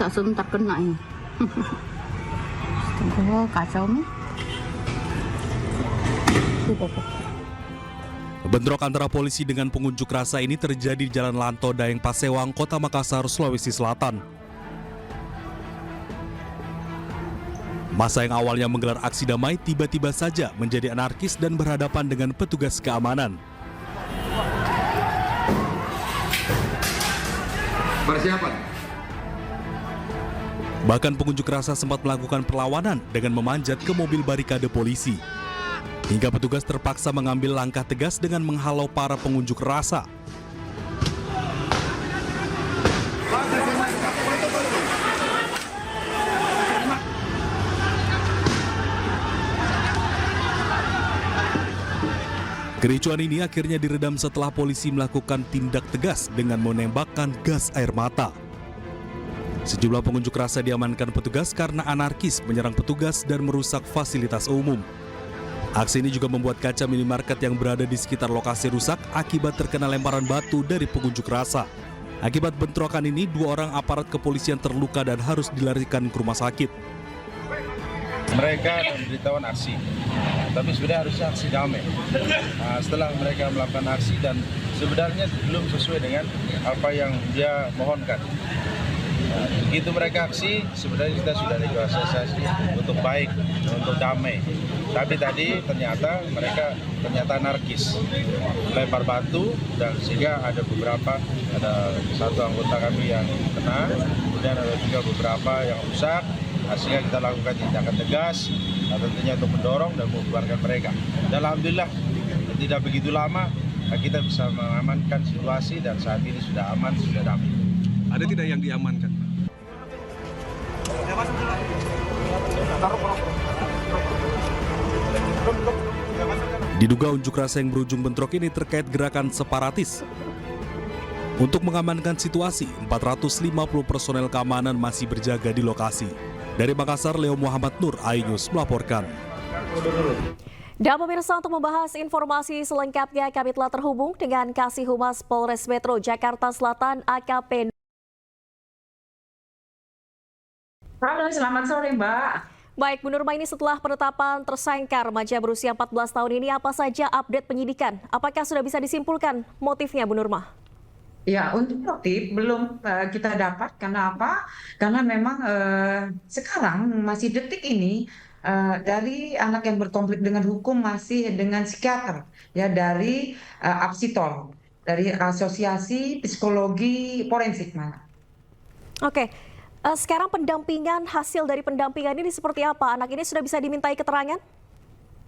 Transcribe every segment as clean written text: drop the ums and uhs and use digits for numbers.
tak sebentar kena ini. Tunggu, kacau nih. Bentrok antara polisi dengan pengunjuk rasa ini terjadi di Jalan Lanto Daeng Pasewang, Kota Makassar, Sulawesi Selatan. Massa yang awalnya menggelar aksi damai tiba-tiba saja menjadi anarkis dan berhadapan dengan petugas keamanan. Persiapan. Bahkan pengunjuk rasa sempat melakukan perlawanan dengan memanjat ke mobil barikade polisi. Hingga petugas terpaksa mengambil langkah tegas dengan menghalau para pengunjuk rasa. Kericuan ini akhirnya diredam setelah polisi melakukan tindak tegas dengan menembakkan gas air mata. Sejumlah pengunjuk rasa diamankan petugas karena anarkis menyerang petugas dan merusak fasilitas umum. Aksi ini juga membuat kaca minimarket yang berada di sekitar lokasi rusak akibat terkena lemparan batu dari pengunjuk rasa. Akibat bentrokan ini, 2 orang aparat kepolisian terluka dan harus dilarikan ke rumah sakit. Mereka dan memberitahuan aksi, tapi sebenarnya harusnya aksi damai. Setelah mereka melakukan aksi dan sebenarnya belum sesuai dengan apa yang dia mohonkan. Begitu mereka aksi, sebenarnya kita sudah negosiasi untuk baik, untuk damai. Tapi tadi ternyata mereka anarkis, lempar batu dan sehingga ada satu anggota kami yang kena, kemudian ada juga beberapa yang rusak. Sehingga kita lakukan tindakan tegas, tentunya untuk mendorong dan membubarkan mereka. Dan alhamdulillah tidak begitu lama kita bisa mengamankan situasi dan saat ini sudah aman, sudah damai. Ada tidak yang diamankan? Diduga unjuk rasa yang berujung bentrok ini terkait gerakan separatis. Untuk mengamankan situasi, 450 personel keamanan masih berjaga di lokasi. Dari Makassar, Leo Muhammad Nur, iNews melaporkan. Dan pemirsa, untuk membahas informasi selengkapnya kami telah terhubung dengan Kasih Humas Polres Metro Jakarta Selatan AKP. Halo, selamat sore Mbak. Baik, Bu Nurma, ini setelah penetapan tersangka remaja berusia 14 tahun ini, apa saja update penyidikan? Apakah sudah bisa disimpulkan motifnya, Bu Nurma? Ya, untuk motif belum kita dapat. Karena apa? Karena memang sekarang masih detik ini dari anak yang berkonflik dengan hukum masih dengan psikiater, ya, dari Apsitol, dari Asosiasi Psikologi Forensik mana. Oke, sekarang pendampingan, hasil dari pendampingan ini seperti apa? Anak ini sudah bisa dimintai keterangan?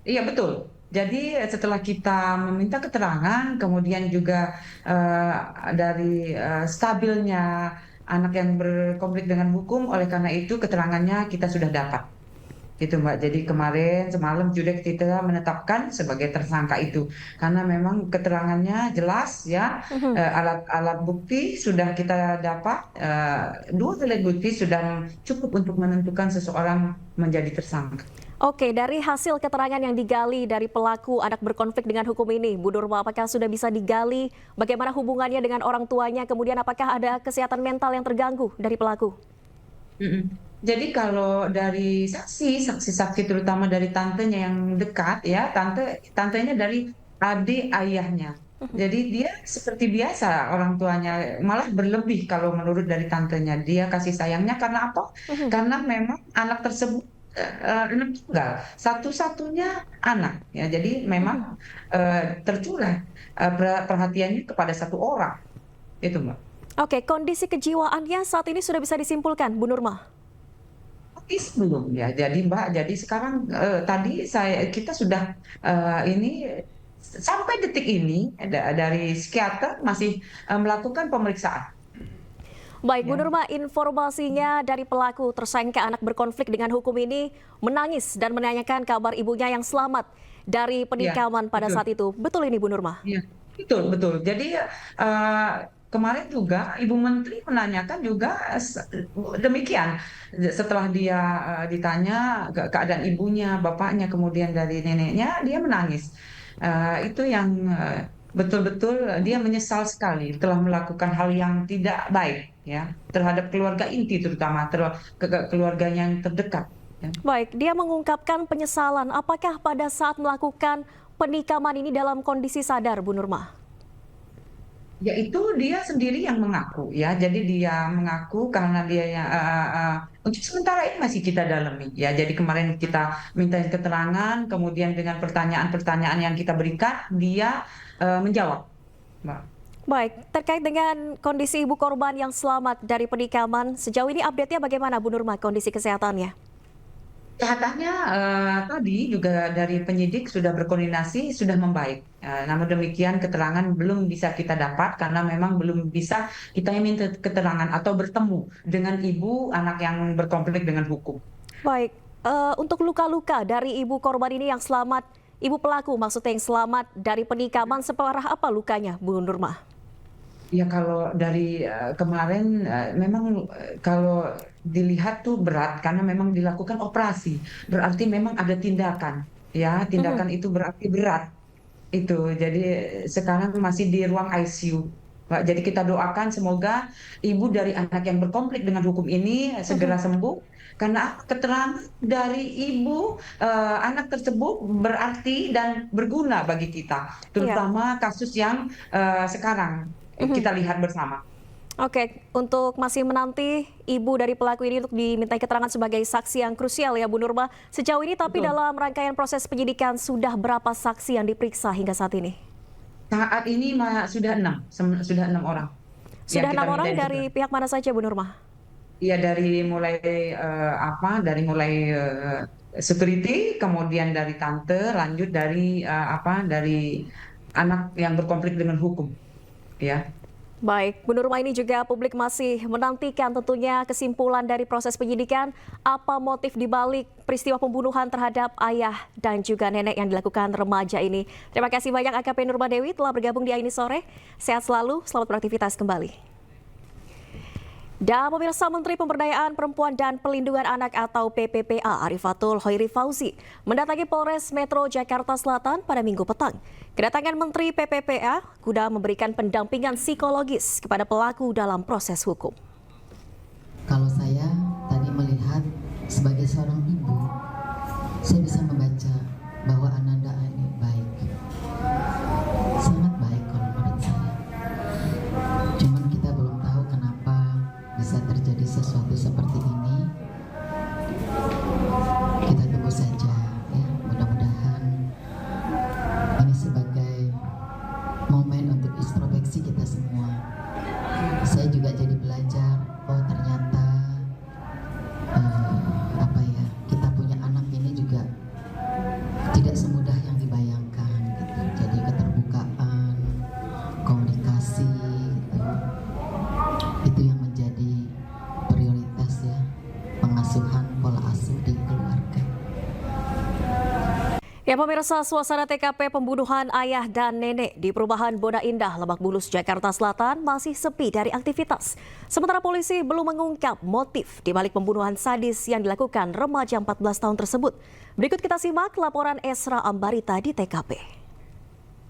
Iya, betul. Jadi setelah kita meminta keterangan, kemudian juga dari stabilnya anak yang berkonflik dengan hukum, oleh karena itu keterangannya kita sudah dapat. Gitu Mbak. Jadi kemarin semalam juga kita menetapkan sebagai tersangka itu. Karena memang keterangannya jelas, ya. Alat bukti sudah kita dapat, 2 alat bukti sudah cukup untuk menentukan seseorang menjadi tersangka. Oke, dari hasil keterangan yang digali dari pelaku anak berkonflik dengan hukum ini, Bu Nurma, apakah sudah bisa digali bagaimana hubungannya dengan orang tuanya, kemudian apakah ada kesehatan mental yang terganggu dari pelaku? Jadi kalau dari saksi-saksi terutama dari tantenya yang dekat, ya, tantenya dari adik ayahnya. Jadi dia seperti biasa orang tuanya, malah berlebih kalau menurut dari tantenya. Dia kasih sayangnya karena apa? Karena memang anak tersebut anak tunggal, satu-satunya anak, ya. Jadi memang tercurah perhatiannya kepada satu orang, itu Mbak. Oke, kondisi kejiwaannya saat ini sudah bisa disimpulkan, Bu Nurma? Belum, ya. Jadi Mbak, jadi sekarang tadi kita sudah ini sampai detik ini dari psikiater masih melakukan pemeriksaan. Baik, Bu Nurma, informasinya dari pelaku tersangka anak berkonflik dengan hukum ini menangis dan menanyakan kabar ibunya yang selamat dari penikaman pada saat itu. Betul ini, Bu Nurma? Iya, betul. Jadi kemarin juga Ibu Menteri menanyakan juga demikian. Setelah dia ditanya keadaan ibunya, bapaknya, kemudian dari neneknya, dia menangis. Itu yang betul-betul dia menyesal sekali telah melakukan hal yang tidak baik. ya, terhadap keluarga inti terutama keluarga yang terdekat. Ya. Baik, dia mengungkapkan penyesalan. Apakah pada saat melakukan penikaman ini dalam kondisi sadar, Bu Nurma? Ya itu dia sendiri yang mengaku ya, jadi dia mengaku karena dia yang untuk sementara ini masih kita dalami ya. Jadi kemarin kita minta keterangan, kemudian dengan pertanyaan-pertanyaan yang kita berikan, dia menjawab, Mbak. Baik, terkait dengan kondisi ibu korban yang selamat dari penikaman, sejauh ini update-nya bagaimana Bu Nurma kondisi kesehatannya? Kesehatannya tadi juga dari penyidik sudah berkoordinasi, sudah membaik. Namun demikian keterangan belum bisa kita dapat karena memang belum bisa kita minta keterangan atau bertemu dengan ibu anak yang berkonflik dengan hukum. Baik, untuk luka-luka dari ibu korban ini yang selamat, ibu pelaku maksudnya yang selamat dari penikaman, separah apa lukanya, Bu Nurma? Ya kalau dari kemarin memang kalau dilihat tuh berat karena memang dilakukan operasi, berarti memang ada tindakan, ya tindakan itu berarti berat itu. Jadi sekarang masih di ruang ICU. Mbak. Jadi kita doakan semoga ibu dari anak yang berkonflik dengan hukum ini segera sembuh karena keterangan dari ibu anak tersebut berarti dan berguna bagi kita, terutama kasus yang sekarang kita lihat bersama. Oke, untuk masih menanti ibu dari pelaku ini untuk dimintai keterangan sebagai saksi yang krusial ya Bu Nurma. Sejauh ini tapi dalam rangkaian proses penyidikan sudah berapa saksi yang diperiksa hingga saat ini? Saat ini sudah 6 orang. Sudah 6 orang dari pihak mana saja Bu Nurma? Iya dari mulai security, kemudian dari tante, lanjut dari dari anak yang berkonflik dengan hukum. Ya. Baik, Bu Nurma, ini juga publik masih menantikan tentunya kesimpulan dari proses penyidikan. Apa motif dibalik peristiwa pembunuhan terhadap ayah dan juga nenek yang dilakukan remaja ini? Terima kasih banyak AKP Nurma Dewi telah bergabung di Aini Sore. Sehat selalu, selamat beraktivitas kembali. Dan pemirsa, Menteri Pemberdayaan Perempuan dan Pelindungan Anak atau PPPA Arifatul Hoiri Fauzi mendatangi Polres Metro Jakarta Selatan pada Minggu petang. Kedatangan Menteri PPPA guna memberikan pendampingan psikologis kepada pelaku dalam proses hukum. Kalau saya tadi melihat sebagai seorang ibu, saya bisa membaca bahwa Ananda ini baik, sangat baik kalau menurut saya. Cuman kita belum tahu kenapa bisa terjadi sesuatu seperti ini. Kita tunggu saja ya, mudah-mudahan ini sebagai momen untuk introspeksi kita semua. Saya juga jadi belajar, oh ternyata kita punya anak ini juga tidak semudah yang dibayangkan gitu. Jadi keterbukaan, komunikasi itu yang menjadi prioritas ya, pengasuhan pola asuh di keluarga. Ya pemirsa, suasana TKP pembunuhan ayah dan nenek di perumahan Bona Indah, Lebak Bulus, Jakarta Selatan masih sepi dari aktivitas. Sementara polisi belum mengungkap motif di balik pembunuhan sadis yang dilakukan remaja 14 tahun tersebut. Berikut kita simak laporan Esra Ambarita di TKP.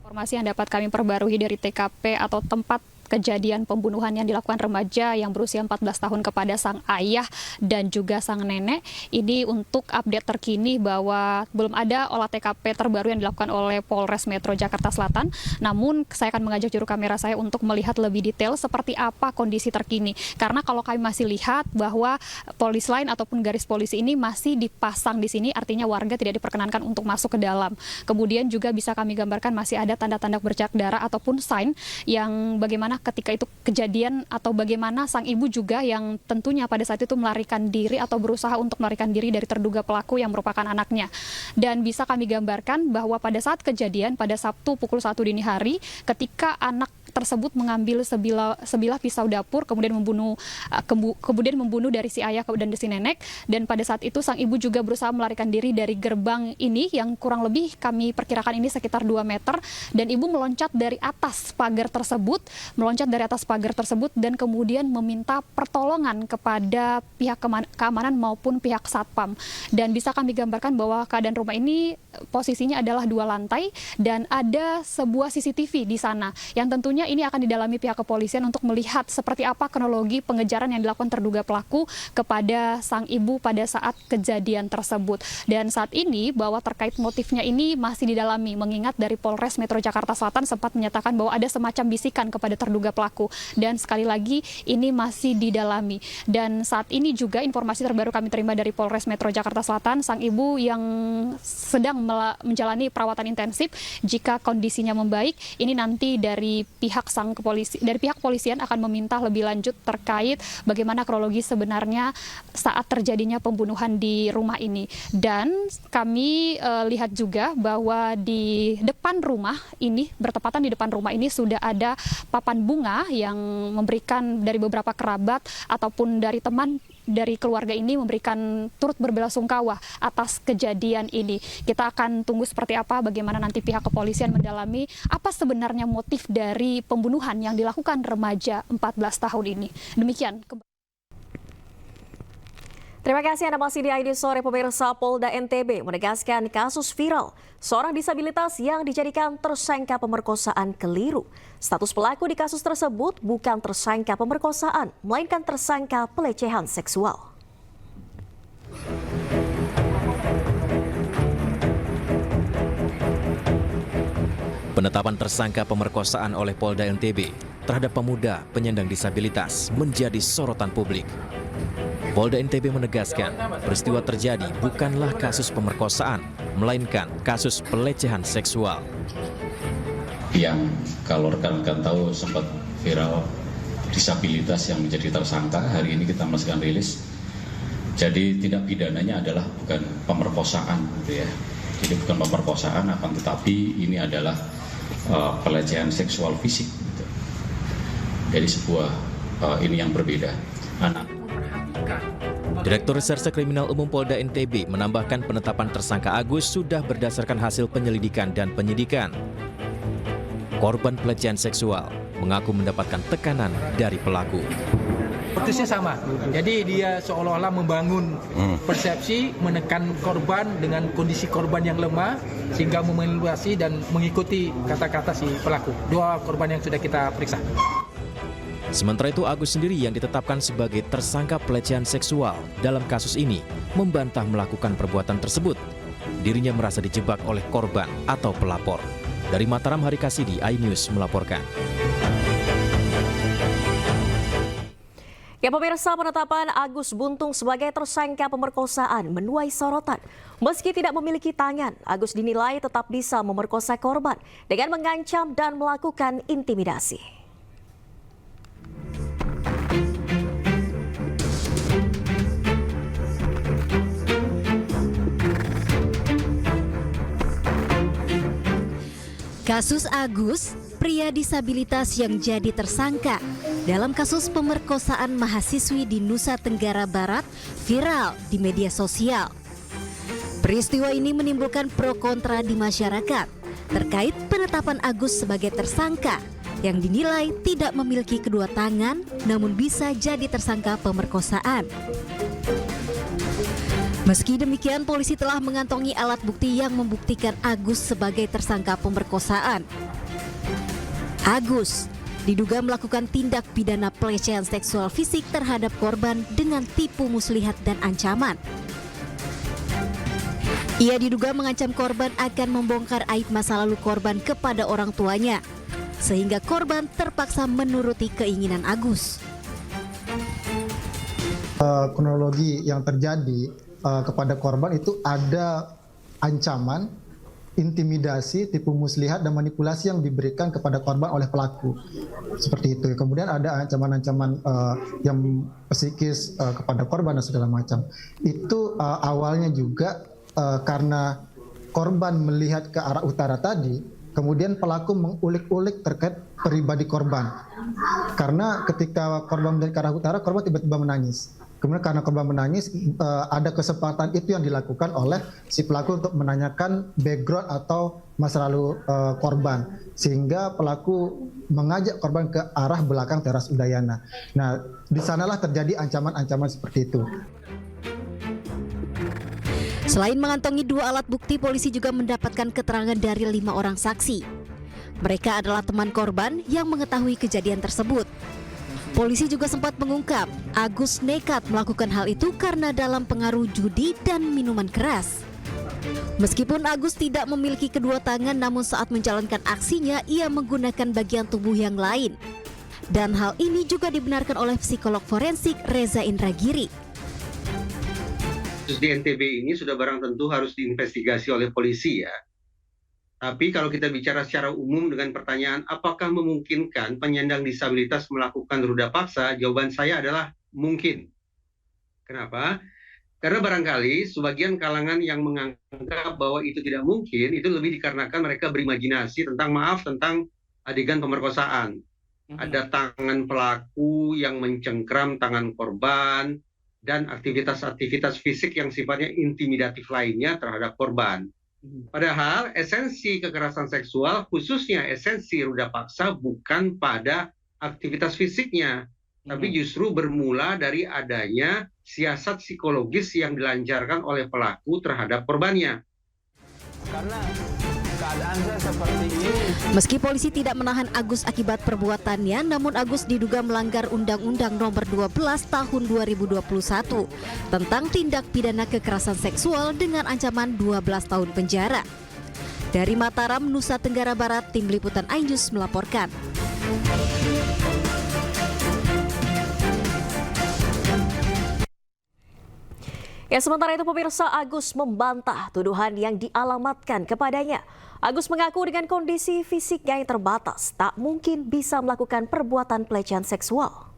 Informasi yang dapat kami perbarui dari TKP atau tempat kejadian pembunuhan yang dilakukan remaja yang berusia 14 tahun kepada sang ayah dan juga sang nenek. Ini untuk update terkini bahwa belum ada olah TKP terbaru yang dilakukan oleh Polres Metro Jakarta Selatan. Namun saya akan mengajak juru kamera saya untuk melihat lebih detail seperti apa kondisi terkini. Karena kalau kami masih lihat bahwa polis lain ataupun garis polisi ini masih dipasang di sini, artinya warga tidak diperkenankan untuk masuk ke dalam. Kemudian juga bisa kami gambarkan masih ada tanda-tanda bercak darah ataupun sign yang bagaimana ketika itu kejadian atau bagaimana sang ibu juga yang tentunya pada saat itu melarikan diri atau berusaha untuk melarikan diri dari terduga pelaku yang merupakan anaknya. Dan bisa kami gambarkan bahwa pada saat kejadian pada Sabtu pukul 1 dini hari ketika anak tersebut mengambil sebilah pisau dapur kemudian membunuh dari si ayah dan si nenek, dan pada saat itu sang ibu juga berusaha melarikan diri dari gerbang ini yang kurang lebih kami perkirakan ini sekitar 2 meter, dan ibu meloncat dari atas pagar tersebut dan kemudian meminta pertolongan kepada pihak keamanan maupun pihak satpam. Dan bisa kami gambarkan bahwa keadaan rumah ini posisinya adalah 2 lantai dan ada sebuah CCTV di sana yang tentunya tentunya ini akan didalami pihak kepolisian untuk melihat seperti apa kronologi pengejaran yang dilakukan terduga pelaku kepada sang ibu pada saat kejadian tersebut. Dan saat ini bahwa terkait motifnya ini masih didalami, mengingat dari Polres Metro Jakarta Selatan sempat menyatakan bahwa ada semacam bisikan kepada terduga pelaku. Dan sekali lagi ini masih didalami. Dan saat ini juga informasi terbaru kami terima dari Polres Metro Jakarta Selatan, sang ibu yang sedang menjalani perawatan intensif, jika kondisinya membaik, ini nanti dari pihak kepolisian akan meminta lebih lanjut terkait bagaimana kronologi sebenarnya saat terjadinya pembunuhan di rumah ini. Dan kami lihat juga bahwa di depan rumah ini, bertepatan di depan rumah ini sudah ada papan bunga yang memberikan dari beberapa kerabat ataupun dari teman dari keluarga ini memberikan turut berbelasungkawa atas kejadian ini. Kita akan tunggu seperti apa, bagaimana nanti pihak kepolisian mendalami apa sebenarnya motif dari pembunuhan yang dilakukan remaja 14 tahun ini. Demikian. Terima kasih Anda masih di ID Sore. Pemirsa, Polda NTB menegaskan kasus viral seorang disabilitas yang dijadikan tersangka pemerkosaan keliru. Status pelaku di kasus tersebut bukan tersangka pemerkosaan, melainkan tersangka pelecehan seksual. Penetapan tersangka pemerkosaan oleh Polda NTB terhadap pemuda penyandang disabilitas menjadi sorotan publik. Polda NTB menegaskan peristiwa terjadi bukanlah kasus pemerkosaan, melainkan kasus pelecehan seksual. Yang kalau rekan-rekan tahu sempat viral disabilitas yang menjadi tersangka, hari ini kita melaksanakan rilis. Jadi tindak pidananya adalah bukan pemerkosaan, gitu ya. Jadi bukan pemerkosaan, akan tetapi ini adalah pelecehan seksual fisik. Gitu. Jadi sebuah ini yang berbeda. Direktur Reserse Kriminal Umum Polda NTB menambahkan penetapan tersangka Agus sudah berdasarkan hasil penyelidikan dan penyidikan. Korban pelecehan seksual mengaku mendapatkan tekanan dari pelaku. Motifnya sama, jadi dia seolah-olah membangun persepsi, menekan korban dengan kondisi korban yang lemah, sehingga memanipulasi dan mengikuti kata-kata si pelaku. 2 korban yang sudah kita periksa. Sementara itu Agus sendiri yang ditetapkan sebagai tersangka pelecehan seksual dalam kasus ini membantah melakukan perbuatan tersebut. Dirinya merasa dijebak oleh korban atau pelapor. Dari Mataram, Hari Kasidi, iNews melaporkan. Ya pemirsa, penetapan Agus Buntung sebagai tersangka pemerkosaan menuai sorotan. Meski tidak memiliki tangan, Agus dinilai tetap bisa memerkosa korban dengan mengancam dan melakukan intimidasi. Kasus Agus, pria disabilitas yang jadi tersangka dalam kasus pemerkosaan mahasiswi di Nusa Tenggara Barat, viral di media sosial. Peristiwa ini menimbulkan pro kontra di masyarakat terkait penetapan Agus sebagai tersangka yang dinilai tidak memiliki kedua tangan namun bisa jadi tersangka pemerkosaan. Meski demikian, polisi telah mengantongi alat bukti yang membuktikan Agus sebagai tersangka pemerkosaan. Agus diduga melakukan tindak pidana pelecehan seksual fisik terhadap korban dengan tipu muslihat dan ancaman. Ia diduga mengancam korban akan membongkar aib masa lalu korban kepada orang tuanya, sehingga korban terpaksa menuruti keinginan Agus. Kronologi yang terjadi kepada korban itu ada ancaman, intimidasi, tipu muslihat, dan manipulasi yang diberikan kepada korban oleh pelaku. Seperti itu. Kemudian ada ancaman-ancaman yang psikis kepada korban dan segala macam. Itu awalnya juga karena korban melihat ke arah utara tadi, kemudian pelaku mengulik-ulik terkait pribadi korban. Karena ketika korban melihat ke arah utara, korban tiba-tiba menangis. Kemudian karena korban menangis, ada kesempatan itu yang dilakukan oleh si pelaku untuk menanyakan background atau masa lalu korban. Sehingga pelaku mengajak korban ke arah belakang teras Udayana. Nah, di sanalah terjadi ancaman-ancaman seperti itu. Selain mengantongi 2 alat bukti, polisi juga mendapatkan keterangan dari 5 orang saksi. Mereka adalah teman korban yang mengetahui kejadian tersebut. Polisi juga sempat mengungkap Agus nekat melakukan hal itu karena dalam pengaruh judi dan minuman keras. Meskipun Agus tidak memiliki kedua tangan, namun saat menjalankan aksinya ia menggunakan bagian tubuh yang lain. Dan hal ini juga dibenarkan oleh psikolog forensik Reza Indragiri. Kasus di NTB ini sudah barang tentu harus diinvestigasi oleh polisi ya. Tapi kalau kita bicara secara umum dengan pertanyaan apakah memungkinkan penyandang disabilitas melakukan ruda paksa, jawaban saya adalah mungkin. Kenapa? Karena barangkali sebagian kalangan yang menganggap bahwa itu tidak mungkin, itu lebih dikarenakan mereka berimajinasi tentang adegan pemerkosaan. Ada tangan pelaku yang mencengkram tangan korban, dan aktivitas-aktivitas fisik yang sifatnya intimidatif lainnya terhadap korban. Padahal esensi kekerasan seksual, khususnya esensi ruda paksa, bukan pada aktivitas fisiknya, tapi justru bermula dari adanya siasat psikologis yang dilancarkan oleh pelaku terhadap korbannya. Karena keadaan saya seperti ini. Meski polisi tidak menahan Agus akibat perbuatannya, namun Agus diduga melanggar Undang-Undang Nomor 12 Tahun 2021 tentang tindak pidana kekerasan seksual dengan ancaman 12 tahun penjara. Dari Mataram, Nusa Tenggara Barat, Tim Liputan iNews melaporkan. Ya, sementara itu pemirsa, Agus membantah tuduhan yang dialamatkan kepadanya. Agus mengaku dengan kondisi fisiknya yang terbatas, tak mungkin bisa melakukan perbuatan pelecehan seksual.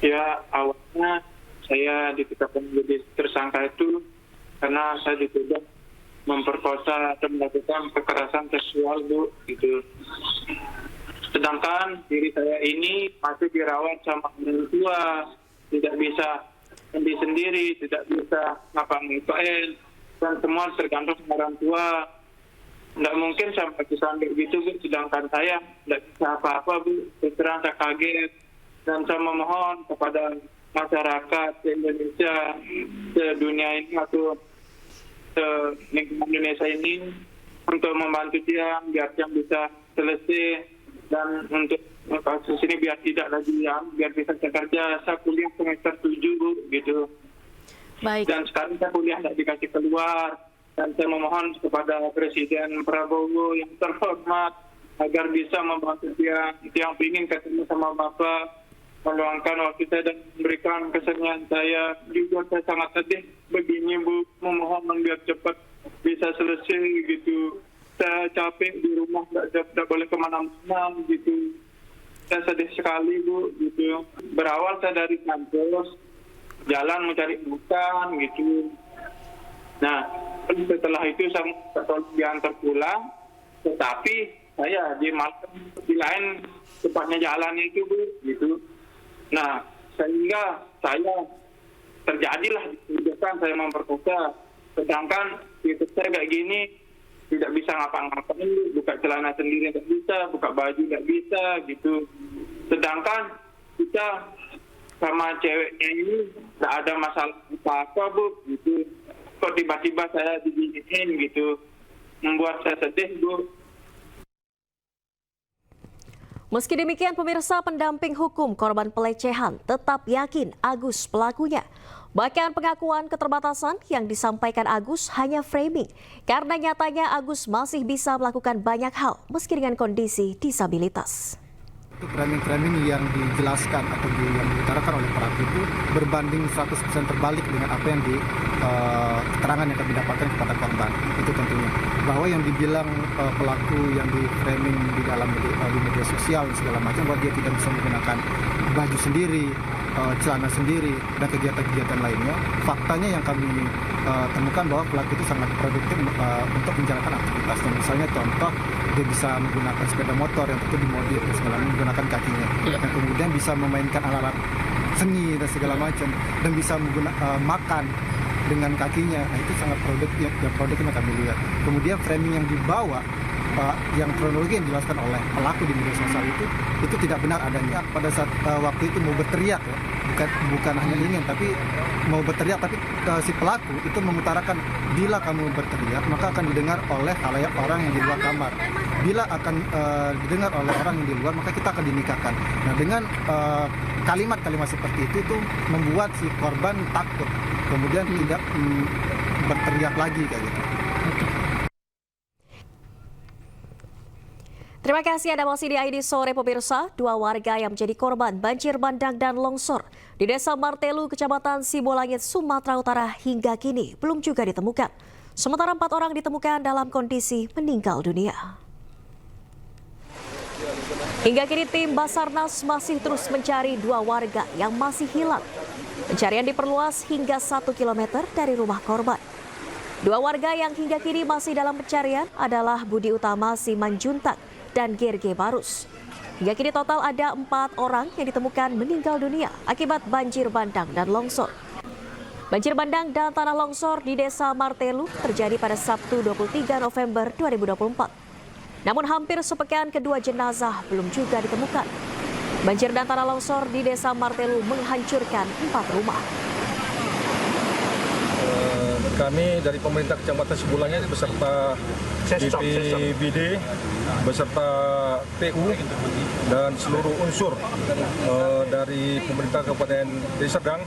Ya, awalnya saya ditetapkan menjadi tersangka itu karena saya dituduh memperkosa atau melakukan kekerasan seksual, Bu, gitu. Sedangkan diri saya ini masih dirawat sama orang tua, tidak bisa sendiri, tidak bisa ngapa-ngapain, dan semua tergantung sama orang tua. Tidak mungkin sampai sampai gitu, Bu. Sedangkan saya tidak bisa apa-apa, Bu. Terang saya kaget, dan saya memohon kepada masyarakat Indonesia, dunia ini atau lingkungan Indonesia ini untuk membantu dia biar dia bisa selesai, dan untuk kasus ini biar tidak lagi biar bisa bekerja. Saya kuliah semester 7, Bu, gitu. Baik. Dan sekarang saya kuliah tidak dikasih keluar, dan saya memohon kepada Presiden Prabowo yang terhormat agar bisa membantu dia yang ingin ketemu sama Bapak, meluangkan waktu saya dan memberikan kesenian saya. Juga saya sangat sedih begini, Bu, memohon biar cepat bisa selesai gitu. Saya capek di rumah, tidak boleh kemana-mana gitu. Saya sedih sekali, Bu, gitu. Berawal saya dari kampus, jalan mencari makan gitu. Nah, setelah itu saya diantar pulang, tetapi saya di lain tepatnya jalan itu, Bu, gitu. Nah, sehingga saya terjadilah tindakan saya memperkosa. Sedangkan itu saya kayak gini, tidak bisa ngapa-ngapain, buka celana sendiri tidak bisa, buka baju tidak bisa gitu. Sedangkan kita sama ceweknya ini tidak ada masalah apa-apa, Bu, gitu. Kok tiba-tiba saya diginiin gitu, membuat saya sedih, Bu. Meski demikian, pemirsa, pendamping hukum korban pelecehan tetap yakin Agus pelakunya. Bahkan pengakuan keterbatasan yang disampaikan Agus hanya framing, karena nyatanya Agus masih bisa melakukan banyak hal meski dengan kondisi disabilitas. Framing-framing yang dijelaskan atau yang diutarakan oleh pelaku itu berbanding 100% terbalik dengan apa yang keterangan yang kami dapatkan kepada korban. Itu tentunya bahwa yang dibilang pelaku yang di framing di dalam di media sosial segala macam, bahwa dia tidak bisa menggunakan baju sendiri, celana sendiri, dan kegiatan-kegiatan lainnya. Faktanya yang kami temukan bahwa pelaku itu sangat produktif untuk menjalankan aktivitasnya. Misalnya contoh, dia bisa menggunakan sepeda motor yang tentu dimodif dan segala macam, menggunakan kakinya, dan kemudian bisa memainkan alat-alat seni dan segala macam, dan bisa makan dengan kakinya. Nah, itu sangat produktif yang kami lihat. Kemudian framing yang dibawa yang kronologi yang dijelaskan oleh pelaku di media sosial itu tidak benar adanya. Pada saat waktu itu mau berteriak ya, bukan hanya ingin tapi mau berteriak, tapi si pelaku itu mengutarakan bila kamu berteriak maka akan didengar oleh khalayak orang yang di luar kamar. Bila akan didengar oleh orang yang di luar maka kita akan dinikahkan. Nah, dengan kalimat-kalimat seperti itu membuat si korban takut, kemudian tidak berteriak lagi kayak gitu. Terima kasih Anda masih di ID Sore pemirsa. 2 warga yang menjadi korban banjir bandang dan longsor di Desa Martelu, Kecamatan Sibolangit, Sumatera Utara hingga kini belum juga ditemukan. Sementara 4 orang ditemukan dalam kondisi meninggal dunia. Hingga kini tim Basarnas masih terus mencari 2 warga yang masih hilang. Pencarian diperluas hingga 1 km dari rumah korban. 2 warga yang hingga kini masih dalam pencarian adalah Budi Utama Simanjuntak dan Gerge Barus. Hingga kini total ada 4 orang yang ditemukan meninggal dunia akibat banjir bandang dan longsor. Banjir bandang dan tanah longsor di Desa Martelu terjadi pada Sabtu 23 November 2024. Namun hampir sepekan kedua jenazah belum juga ditemukan. Banjir dan tanah longsor di Desa Martelu menghancurkan 4 rumah. Kami dari pemerintah Kecamatan Sibolangit beserta BPBD, beserta TU dan seluruh unsur dari pemerintah Kabupaten Deli Serdang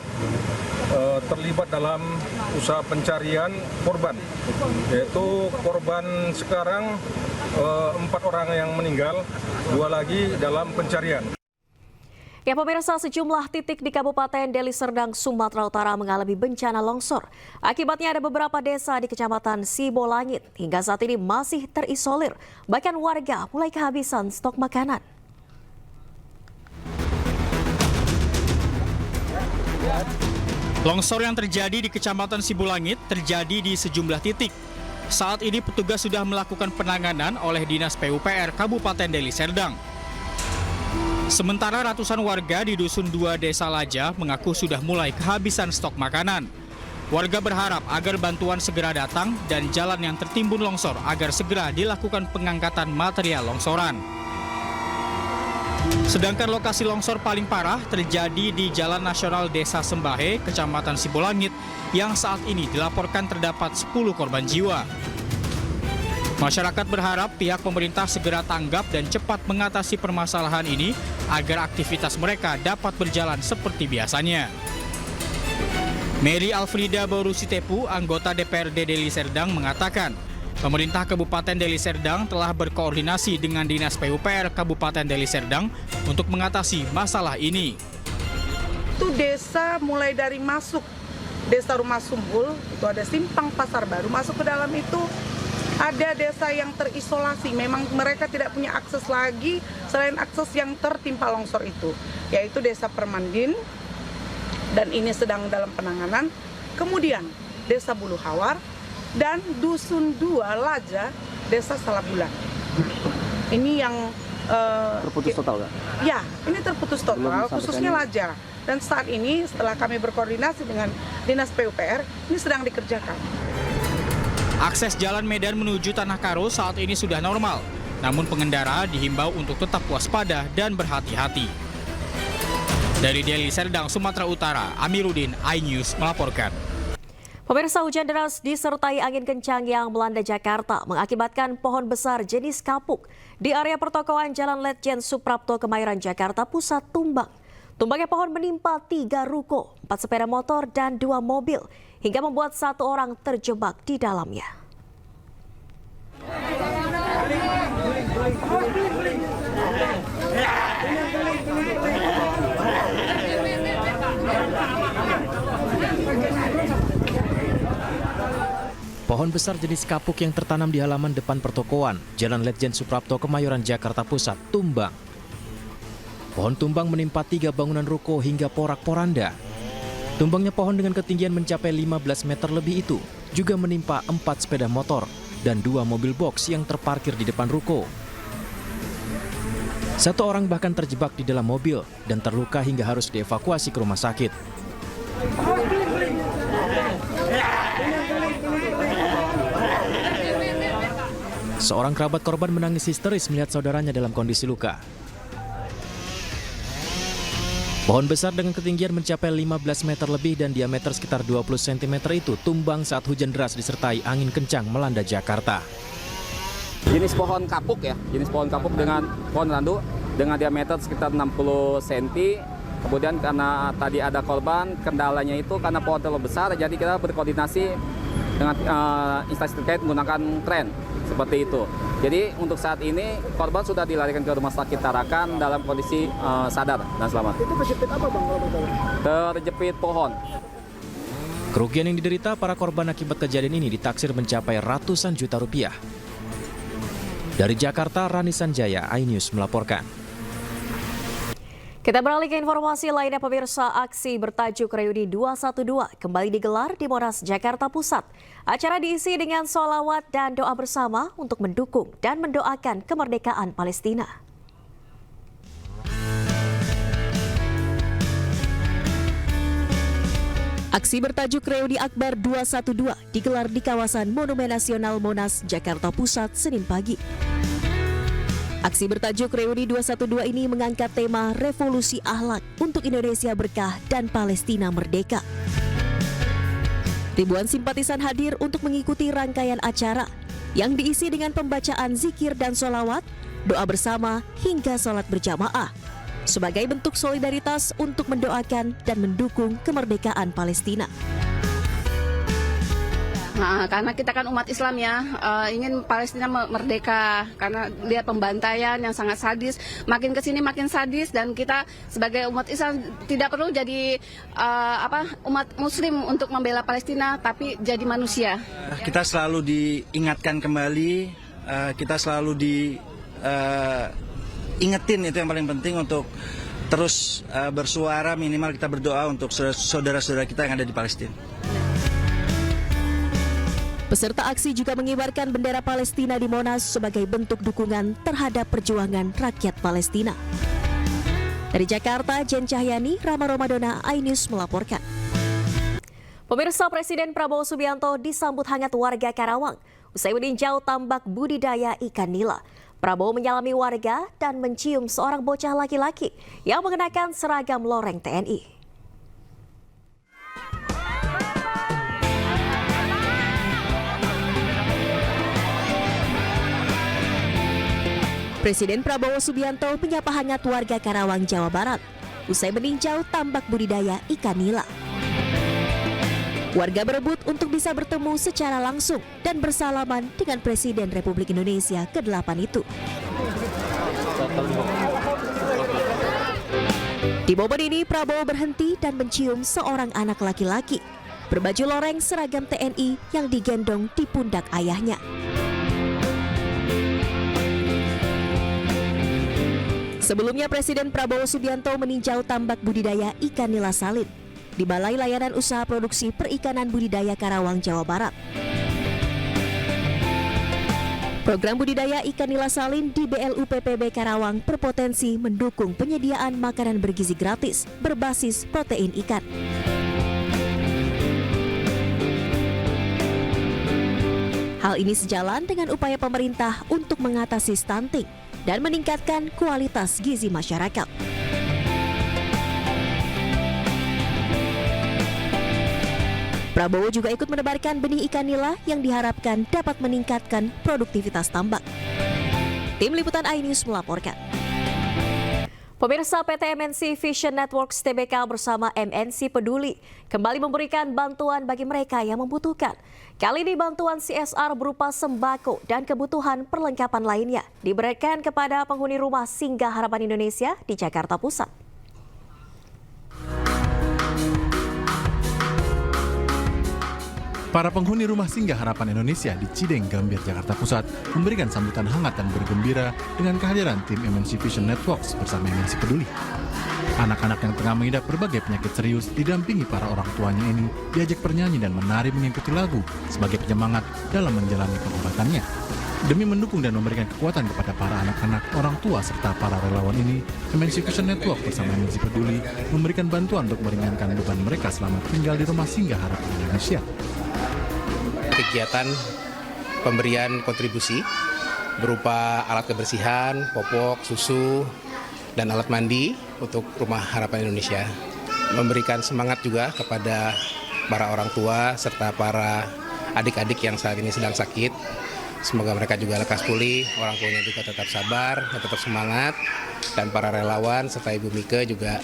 terlibat dalam usaha pencarian korban, yaitu korban sekarang 4 orang yang meninggal, 2 lagi dalam pencarian. Ya pemirsa, sejumlah titik di Kabupaten Deli Serdang, Sumatera Utara mengalami bencana longsor. Akibatnya ada beberapa desa di Kecamatan Sibolangit hingga saat ini masih terisolir. Bahkan warga mulai kehabisan stok makanan. Longsor yang terjadi di Kecamatan Sibolangit terjadi di sejumlah titik. Saat ini petugas sudah melakukan penanganan oleh Dinas PUPR Kabupaten Deli Serdang. Sementara ratusan warga di Dusun 2 Desa Laja mengaku sudah mulai kehabisan stok makanan. Warga berharap agar bantuan segera datang dan jalan yang tertimbun longsor agar segera dilakukan pengangkatan material longsoran. Sedangkan lokasi longsor paling parah terjadi di Jalan Nasional Desa Sembahe, Kecamatan Sibolangit, yang saat ini dilaporkan terdapat 10 korban jiwa. Masyarakat berharap pihak pemerintah segera tanggap dan cepat mengatasi permasalahan ini agar aktivitas mereka dapat berjalan seperti biasanya. Mary Alfrida Borusitepu, anggota DPRD Deli Serdang, mengatakan pemerintah Kabupaten Deli Serdang telah berkoordinasi dengan Dinas PUPR Kabupaten Deli Serdang untuk mengatasi masalah ini. Itu desa mulai dari masuk Desa Rumah Sumbul, itu ada Simpang Pasar Baru, masuk ke dalam itu ada desa yang terisolasi, memang mereka tidak punya akses lagi selain akses yang tertimpa longsor itu, yaitu Desa Permandin, dan ini sedang dalam penanganan. Kemudian Desa Bulu Hawar dan Dusun 2 Laja, Desa Salabulan. Ini yang terputus total, kan? Ya, ini terputus total, khususnya Laja. Dan saat ini setelah kami berkoordinasi dengan Dinas PUPR, ini sedang dikerjakan. Akses jalan Medan menuju Tanah Karo saat ini sudah normal, namun pengendara dihimbau untuk tetap waspada dan berhati-hati. Dari Deli Serdang, Sumatera Utara, Amiruddin, iNews melaporkan. Pemirsa, hujan deras disertai angin kencang yang melanda Jakarta mengakibatkan pohon besar jenis kapuk di area pertokoan Jalan Letjen Suprapto, Kemayoran, Jakarta Pusat tumbang. Tumbangnya pohon menimpa 3 ruko, 4 sepeda motor, dan 2 mobil, hingga membuat 1 orang terjebak di dalamnya. Pohon besar jenis kapuk yang tertanam di halaman depan pertokoan Jalan Letjen Suprapto, Kemayoran, Jakarta Pusat tumbang. Pohon tumbang menimpa 3 bangunan ruko hingga porak-poranda. Tumbangnya pohon dengan ketinggian mencapai 15 meter lebih itu juga menimpa 4 sepeda motor dan 2 mobil box yang terparkir di depan ruko. 1 orang bahkan terjebak di dalam mobil dan terluka hingga harus dievakuasi ke rumah sakit. Seorang kerabat korban menangis histeris melihat saudaranya dalam kondisi luka. Pohon besar dengan ketinggian mencapai 15 meter lebih dan diameter sekitar 20 cm itu tumbang saat hujan deras disertai angin kencang melanda Jakarta. Jenis pohon kapuk ya, jenis pohon kapuk dengan pohon randu dengan diameter sekitar 60 cm. Kemudian karena tadi ada korban, kendalanya itu karena pohon terlalu besar, jadi kita berkoordinasi dengan instansi terkait menggunakan kren seperti itu. Jadi untuk saat ini korban sudah dilarikan ke Rumah Sakit Tarakan dalam kondisi sadar dan selamat. Itu terjepit apa Bang? Terjepit pohon. Kerugian yang diderita para korban akibat kejadian ini ditaksir mencapai ratusan juta rupiah. Dari Jakarta, Rani Sanjaya, iNews melaporkan. Kita beralih ke informasi lainnya, pemirsa. Aksi bertajuk Reuni 212 kembali digelar di Monas, Jakarta Pusat. Acara diisi dengan sholawat dan doa bersama untuk mendukung dan mendoakan kemerdekaan Palestina. Aksi bertajuk Reuni Akbar 212 digelar di kawasan Monumen Nasional Monas, Jakarta Pusat, Senin pagi. Aksi bertajuk Reuni 212 ini mengangkat tema Revolusi Akhlak untuk Indonesia Berkah dan Palestina Merdeka. Ribuan simpatisan hadir untuk mengikuti rangkaian acara yang diisi dengan pembacaan zikir dan sholawat, doa bersama hingga sholat berjamaah sebagai bentuk solidaritas untuk mendoakan dan mendukung kemerdekaan Palestina. Nah, karena kita kan umat Islam ya, ingin Palestina merdeka karena lihat pembantaian yang sangat sadis, makin kesini makin sadis, dan kita sebagai umat Islam tidak perlu jadi umat Muslim untuk membela Palestina, tapi jadi manusia. Kita selalu diingatkan kembali, kita selalu diingetin, itu yang paling penting untuk terus bersuara, minimal kita berdoa untuk saudara-saudara kita yang ada di Palestina. Peserta aksi juga mengibarkan bendera Palestina di Monas sebagai bentuk dukungan terhadap perjuangan rakyat Palestina. Dari Jakarta, Jen Cahyani, Rama Romadona, iNews melaporkan. Pemirsa, Presiden Prabowo Subianto disambut hangat warga Karawang usai meninjau tambak budidaya ikan nila. Prabowo menyalami warga dan mencium seorang bocah laki-laki yang mengenakan seragam loreng TNI. Presiden Prabowo Subianto menyapa hangat warga Karawang, Jawa Barat usai meninjau tambak budidaya ikan nila. Warga berebut untuk bisa bertemu secara langsung dan bersalaman dengan Presiden Republik Indonesia ke-8 itu. Di momen ini Prabowo berhenti dan mencium seorang anak laki-laki berbaju loreng seragam TNI yang digendong di pundak ayahnya. Sebelumnya Presiden Prabowo Subianto meninjau tambak budidaya ikan nila salin di Balai Layanan Usaha Produksi Perikanan Budidaya Karawang, Jawa Barat. Program budidaya ikan nila salin di BLUPPB Karawang berpotensi mendukung penyediaan makanan bergizi gratis berbasis protein ikan. Hal ini sejalan dengan upaya pemerintah untuk mengatasi stunting dan meningkatkan kualitas gizi masyarakat. Prabowo juga ikut menebarkan benih ikan nila yang diharapkan dapat meningkatkan produktivitas tambak. Tim Liputan iNews melaporkan. Pemirsa, PT MNC Vision Networks Tbk bersama MNC Peduli kembali memberikan bantuan bagi mereka yang membutuhkan. Kali ini bantuan CSR berupa sembako dan kebutuhan perlengkapan lainnya diberikan kepada penghuni rumah Singgah Harapan Indonesia di Jakarta Pusat. Para penghuni Rumah Singgah Harapan Indonesia di Cideng, Gambir, Jakarta Pusat memberikan sambutan hangat dan bergembira dengan kehadiran tim MNC Vision Networks bersama MNC Peduli. Anak-anak yang tengah mengidap berbagai penyakit serius didampingi para orang tuanya ini diajak bernyanyi dan menari mengikuti lagu sebagai penyemangat dalam menjalani pengobatannya. Demi mendukung dan memberikan kekuatan kepada para anak-anak, orang tua serta para relawan ini, MNC Vision Network bersama MNC Peduli memberikan bantuan untuk meringankan beban mereka selama tinggal di Rumah Singgah Harapan Indonesia. Kegiatan pemberian kontribusi berupa alat kebersihan, popok, susu, dan alat mandi untuk Rumah Harapan Indonesia. Memberikan semangat juga kepada para orang tua serta para adik-adik yang saat ini sedang sakit. Semoga mereka juga lekas pulih, orang tuanya juga tetap sabar, tetap semangat, dan para relawan serta Ibu Mika juga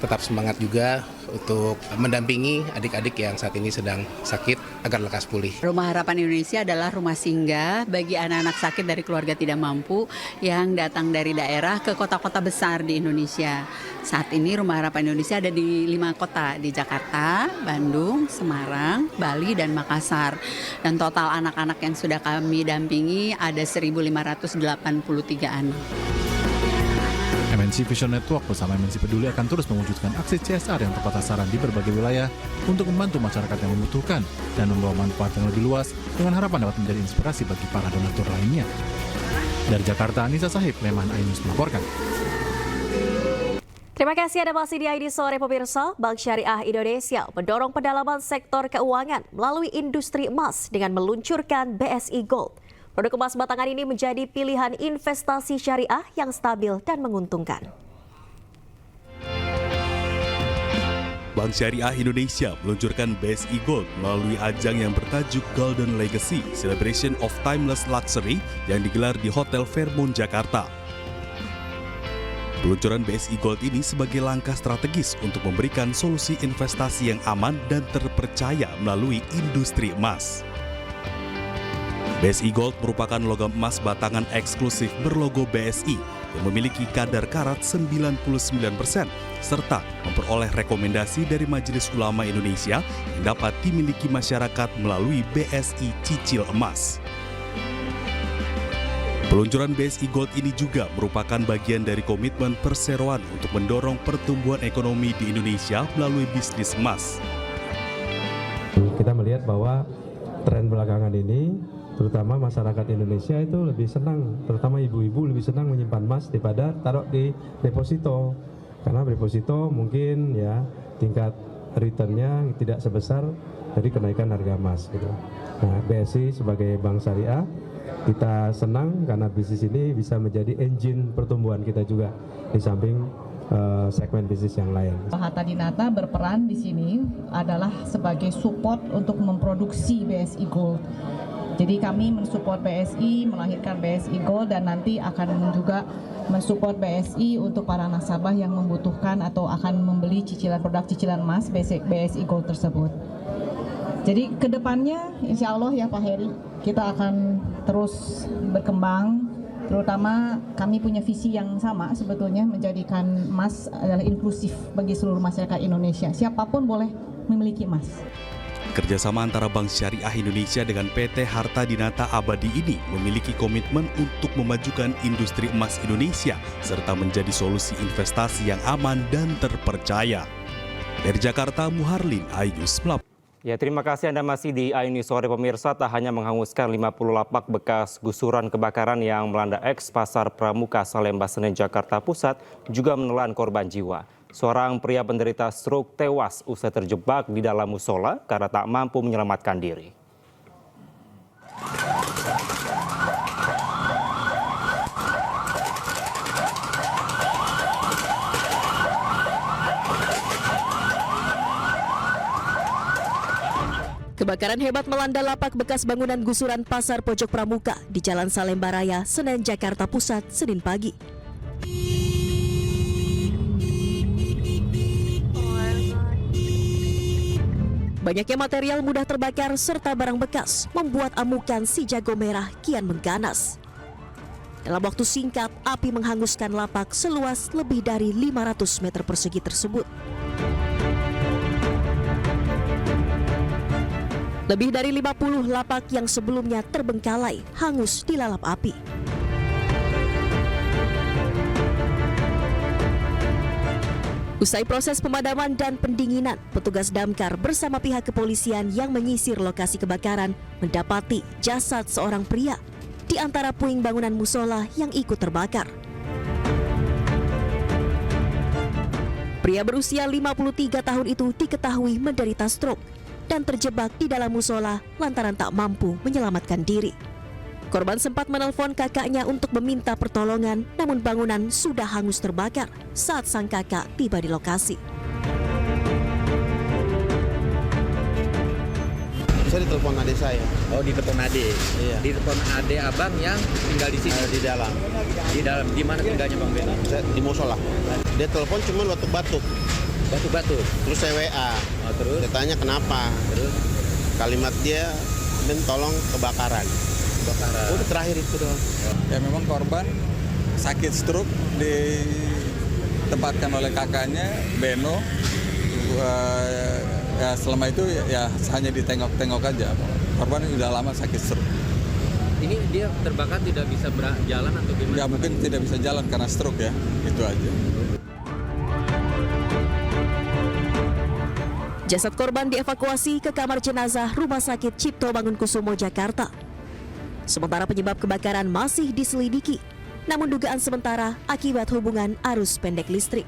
tetap semangat juga untuk mendampingi adik-adik yang saat ini sedang sakit agar lekas pulih. Rumah Harapan Indonesia adalah rumah singgah bagi anak-anak sakit dari keluarga tidak mampu yang datang dari daerah ke kota-kota besar di Indonesia. Saat ini Rumah Harapan Indonesia ada di 5 kota, di Jakarta, Bandung, Semarang, Bali, dan Makassar. Dan total anak-anak yang sudah kami dampingi ada 1.583 anak. MNC Vision Network bersama MNC Peduli akan terus mewujudkan aksi CSR yang tepat sasaran di berbagai wilayah untuk membantu masyarakat yang membutuhkan dan membawa manfaat yang lebih luas dengan harapan dapat menjadi inspirasi bagi para donatur lainnya. Dari Jakarta, Anissa Sahib, Leman Ainus melaporkan. Terima kasih Anda masih di ID Sore pemirsa. Bank Syariah Indonesia mendorong pendalaman sektor keuangan melalui industri emas dengan meluncurkan BSI Gold. Produk emas batangan ini menjadi pilihan investasi syariah yang stabil dan menguntungkan. Bank Syariah Indonesia meluncurkan BSI Gold melalui ajang yang bertajuk Golden Legacy Celebration of Timeless Luxury yang digelar di Hotel Fairmont, Jakarta. Peluncuran BSI Gold ini sebagai langkah strategis untuk memberikan solusi investasi yang aman dan terpercaya melalui industri emas. BSI Gold merupakan logam emas batangan eksklusif berlogo BSI yang memiliki kadar karat 99% serta memperoleh rekomendasi dari Majelis Ulama Indonesia yang dapat dimiliki masyarakat melalui BSI Cicil Emas. Peluncuran BSI Gold ini juga merupakan bagian dari komitmen perseroan untuk mendorong pertumbuhan ekonomi di Indonesia melalui bisnis emas. Kita melihat bahwa tren belakangan ini terutama masyarakat Indonesia itu lebih senang, terutama ibu-ibu lebih senang menyimpan emas daripada taruh di deposito. Karena deposito mungkin ya tingkat returnnya tidak sebesar dari kenaikan harga emas gitu. Nah, BSI sebagai bank syariah kita senang karena bisnis ini bisa menjadi engine pertumbuhan kita juga di samping segmen bisnis yang lain. Harta Dinata berperan di sini adalah sebagai support untuk memproduksi BSI Gold. Jadi kami mensupport BSI, melahirkan BSI Gold dan nanti akan juga mensupport BSI untuk para nasabah yang membutuhkan atau akan membeli produk cicilan emas BSI Gold tersebut. Jadi kedepannya insya Allah ya Pak Heri, kita akan terus berkembang, terutama kami punya visi yang sama sebetulnya menjadikan emas adalah inklusif bagi seluruh masyarakat Indonesia. Siapapun boleh memiliki emas. Kerjasama antara Bank Syariah Indonesia dengan PT Harta Dinata Abadi ini memiliki komitmen untuk memajukan industri emas Indonesia serta menjadi solusi investasi yang aman dan terpercaya. Dari Jakarta, Muharlin Ainus melaporkan. Ya, terima kasih Anda masih di iNews Sore pemirsa. Tak hanya menghanguskan 50 lapak bekas gusuran kebakaran yang melanda eks Pasar Pramuka Salemba Senen Jakarta Pusat, juga menelan korban jiwa. Seorang pria penderita stroke tewas usai terjebak di dalam musola karena tak mampu menyelamatkan diri. Kebakaran hebat melanda lapak bekas bangunan gusuran Pasar Pojok Pramuka di Jalan Salemba Raya, Senen, Jakarta Pusat, Senin pagi. Banyaknya material mudah terbakar serta barang bekas membuat amukan si jago merah kian mengganas. Dalam waktu singkat, api menghanguskan lapak seluas lebih dari 500 meter persegi tersebut. Lebih dari 50 lapak yang sebelumnya terbengkalai hangus dilalap api. Usai proses pemadaman dan pendinginan, petugas damkar bersama pihak kepolisian yang menyisir lokasi kebakaran mendapati jasad seorang pria di antara puing bangunan musola yang ikut terbakar. Pria berusia 53 tahun itu diketahui menderita stroke dan terjebak di dalam musola lantaran tak mampu menyelamatkan diri. Korban sempat menelpon kakaknya untuk meminta pertolongan, namun bangunan sudah hangus terbakar saat sang kakak tiba di lokasi. Saya ditelepon adik saya. Oh, ditelepon adik. Iya. Ditelepon adik abang yang tinggal di sini. Di dalam. Di dalam. Di mana tinggalnya Bang Beno? Di musola. Dia telepon cuma batuk-batuk. Batuk-batuk. Terus saya WA. Oh, terus? Dia tanya kenapa. Terus kalimat dia, "Ben tolong kebakaran." Kebakaran. Udah terakhir itu doang. Ya memang korban sakit stroke ditempatkan oleh kakaknya Beno. Ya selama itu ya hanya ditengok-tengok aja. Korban sudah lama sakit stroke. Ini dia terbakar tidak bisa berjalan atau gimana? Ya mungkin tidak bisa jalan karena stroke ya, itu aja. Jasad korban dievakuasi ke kamar jenazah Rumah Sakit Cipto Bangunkusumo, Jakarta. Sementara penyebab kebakaran masih diselidiki, namun dugaan sementara akibat hubungan arus pendek listrik.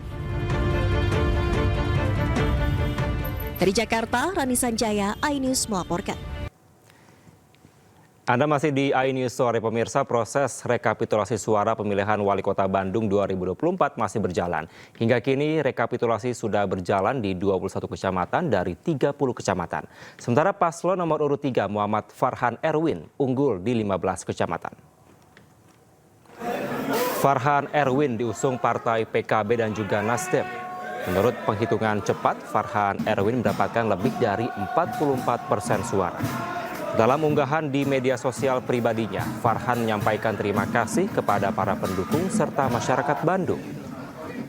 Dari Jakarta, Rani Sanjaya, iNews melaporkan. Anda masih di iNews Sore, pemirsa. Proses rekapitulasi suara pemilihan Wali Kota Bandung 2024 masih berjalan. Hingga kini rekapitulasi sudah berjalan di 21 kecamatan dari 30 kecamatan. Sementara paslon nomor urut 3 Muhammad Farhan Erwin unggul di 15 kecamatan. Farhan Erwin diusung partai PKB dan juga Nasdem. Menurut penghitungan cepat, Farhan Erwin mendapatkan lebih dari 44% suara. Dalam unggahan di media sosial pribadinya, Farhan menyampaikan terima kasih kepada para pendukung serta masyarakat Bandung.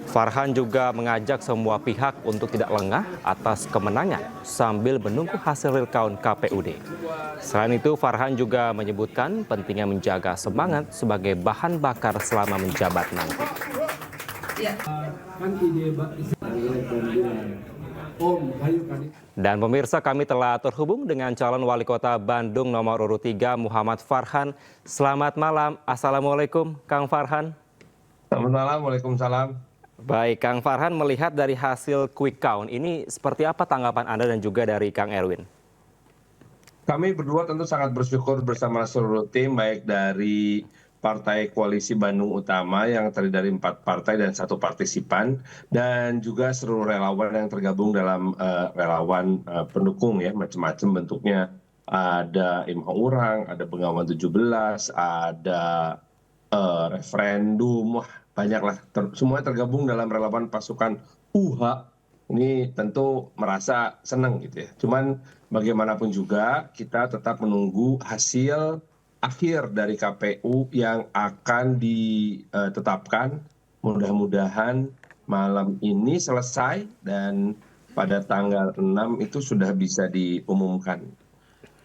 Farhan juga mengajak semua pihak untuk tidak lengah atas kemenangan sambil menunggu hasil real count KPUD. Selain itu, Farhan juga menyebutkan pentingnya menjaga semangat sebagai bahan bakar selama menjabat nanti. Dan pemirsa, kami telah terhubung dengan calon wali kota Bandung nomor urut 3 Muhammad Farhan. Selamat malam. Assalamualaikum Kang Farhan. Selamat malam. Waalaikumsalam. Baik, Kang Farhan, melihat dari hasil quick count ini seperti apa tanggapan Anda dan juga dari Kang Erwin? Kami berdua tentu sangat bersyukur bersama seluruh tim, baik dari Partai Koalisi Bandung Utama yang terdiri dari 4 partai dan 1 partisipan, dan juga seluruh relawan yang tergabung dalam relawan pendukung ya, macam-macam bentuknya. Ada Imah Urang, ada Bengawan 17, ada referendum, wah banyaklah. Semua tergabung dalam relawan pasukan UHA. Ini tentu merasa senang gitu ya. Cuman bagaimanapun juga kita tetap menunggu hasil akhir dari KPU yang akan ditetapkan. Mudah-mudahan malam ini selesai dan pada tanggal 6 itu sudah bisa diumumkan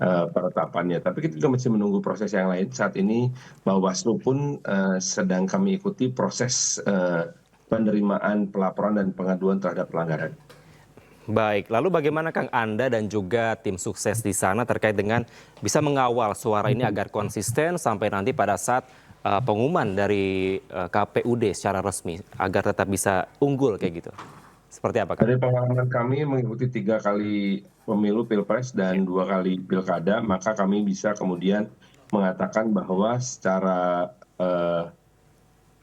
penetapannya. Tapi kita juga masih menunggu proses yang lain. Saat ini Bawaslu pun sedang kami ikuti proses penerimaan pelaporan dan pengaduan terhadap pelanggaran. Baik, lalu bagaimana Kang Anda dan juga tim sukses di sana terkait dengan bisa mengawal suara ini agar konsisten sampai nanti pada saat pengumuman dari KPUD secara resmi agar tetap bisa unggul kayak gitu? Seperti apa Kang? Dari pengalaman kami mengikuti 3 kali pemilu Pilpres dan 2 kali Pilkada, maka kami bisa kemudian mengatakan bahwa secara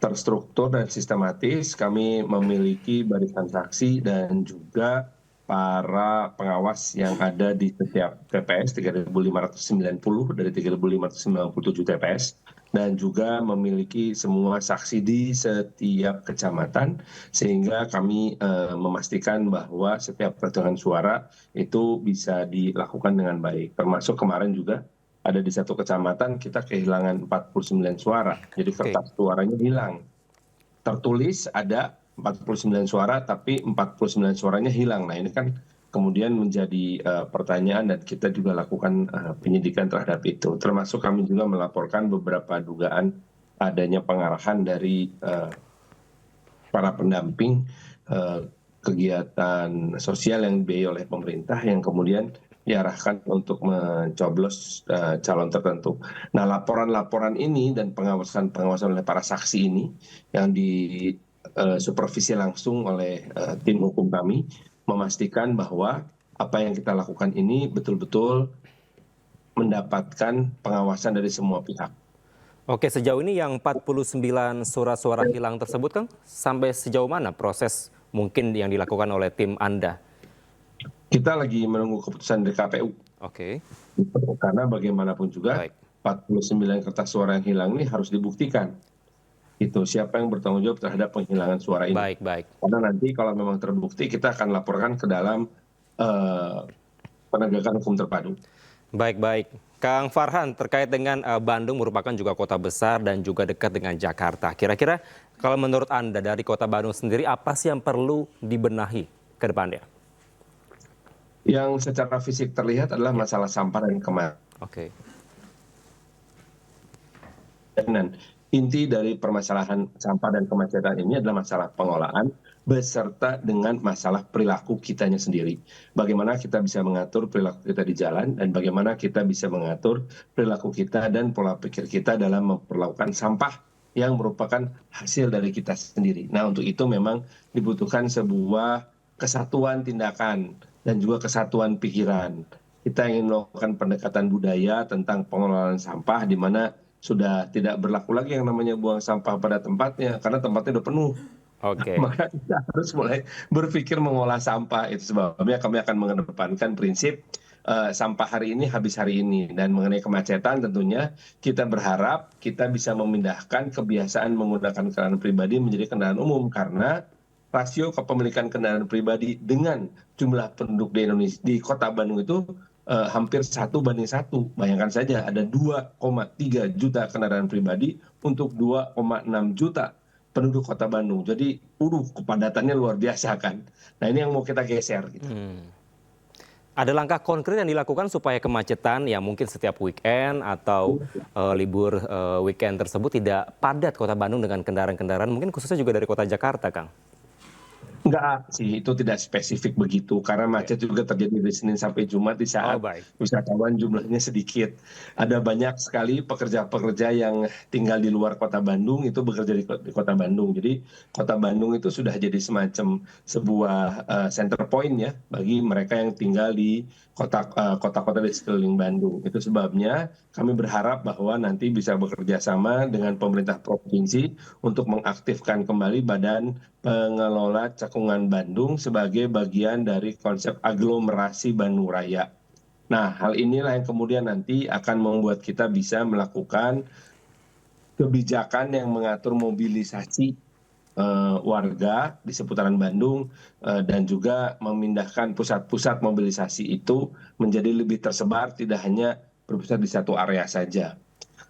terstruktur dan sistematis kami memiliki barisan saksi dan juga para pengawas yang ada di setiap TPS 3.590 dari 3.597 TPS, dan juga memiliki semua saksi di setiap kecamatan, sehingga kami memastikan bahwa setiap perhitungan suara itu bisa dilakukan dengan baik. Termasuk kemarin juga ada di 1 kecamatan kita kehilangan 49 suara, jadi kertas suaranya hilang. Tertulis ada 49 suara, tapi 49 suaranya hilang. Nah ini kan kemudian menjadi pertanyaan dan kita juga lakukan penyidikan terhadap itu. Termasuk kami juga melaporkan beberapa dugaan adanya pengarahan dari para pendamping kegiatan sosial yang dibiayai oleh pemerintah yang kemudian diarahkan untuk mencoblos calon tertentu. Nah laporan-laporan ini dan pengawasan oleh para saksi ini yang supervisi langsung oleh tim hukum kami memastikan bahwa apa yang kita lakukan ini betul-betul mendapatkan pengawasan dari semua pihak. Oke, sejauh ini yang 49 surat-suara hilang tersebut, Kang, sampai sejauh mana proses mungkin yang dilakukan oleh tim Anda? Kita lagi menunggu keputusan dari KPU. Oke. Karena bagaimanapun juga 49 kertas suara yang hilang ini harus dibuktikan. Itu siapa yang bertanggung jawab terhadap penghilangan suara ini. Baik. Karena nanti kalau memang terbukti kita akan laporkan ke dalam penegakan hukum terpadu. Baik. Kang Farhan, terkait dengan Bandung merupakan juga kota besar dan juga dekat dengan Jakarta. Kira-kira kalau menurut Anda dari kota Bandung sendiri, apa sih yang perlu dibenahi ke depannya? Yang secara fisik terlihat adalah masalah sampah dan kemacetan. Oke. Inti dari permasalahan sampah dan kemacetan ini adalah masalah pengolahan beserta dengan masalah perilaku kitanya sendiri. Bagaimana kita bisa mengatur perilaku kita di jalan dan bagaimana kita bisa mengatur perilaku kita dan pola pikir kita dalam memperlakukan sampah yang merupakan hasil dari kita sendiri. Nah, untuk itu memang dibutuhkan sebuah kesatuan tindakan dan juga kesatuan pikiran. Kita ingin melakukan pendekatan budaya tentang pengelolaan sampah di mana sudah tidak berlaku lagi yang namanya buang sampah pada tempatnya karena tempatnya udah penuh. Oke. Maka kita harus mulai berpikir mengolah sampah. Itu sebabnya kami akan mengedepankan prinsip sampah hari ini habis hari ini. Dan mengenai kemacetan tentunya kita berharap kita bisa memindahkan kebiasaan menggunakan kendaraan pribadi menjadi kendaraan umum karena rasio kepemilikan kendaraan pribadi dengan jumlah penduduk di Indonesia di Kota Bandung itu hampir 1:1. Bayangkan saja ada 2,3 juta kendaraan pribadi untuk 2,6 juta penduduk Kota Bandung. Jadi kepadatannya luar biasa kan. Nah, ini yang mau kita geser gitu. Ada langkah konkret yang dilakukan supaya kemacetan yang mungkin setiap weekend atau libur weekend tersebut tidak padat Kota Bandung dengan kendaraan-kendaraan mungkin khususnya juga dari Kota Jakarta, Kang? Enggak sih, itu tidak spesifik begitu. Karena macet juga terjadi dari Senin sampai Jumat di saat wisatawan jumlahnya sedikit. Ada banyak sekali pekerja-pekerja yang tinggal di luar Kota Bandung itu bekerja di Kota Bandung. Jadi Kota Bandung itu sudah jadi semacam sebuah center point ya bagi mereka yang tinggal di kota-kota di sekeliling Bandung. Itu sebabnya kami berharap bahwa nanti bisa bekerja sama dengan pemerintah provinsi untuk mengaktifkan kembali Badan Pengelola Cekungan Bandung sebagai bagian dari konsep aglomerasi Bandung Raya. Nah, hal inilah yang kemudian nanti akan membuat kita bisa melakukan kebijakan yang mengatur mobilisasi warga di seputaran Bandung dan juga memindahkan pusat-pusat mobilisasi itu menjadi lebih tersebar, tidak hanya berpusat di satu area saja.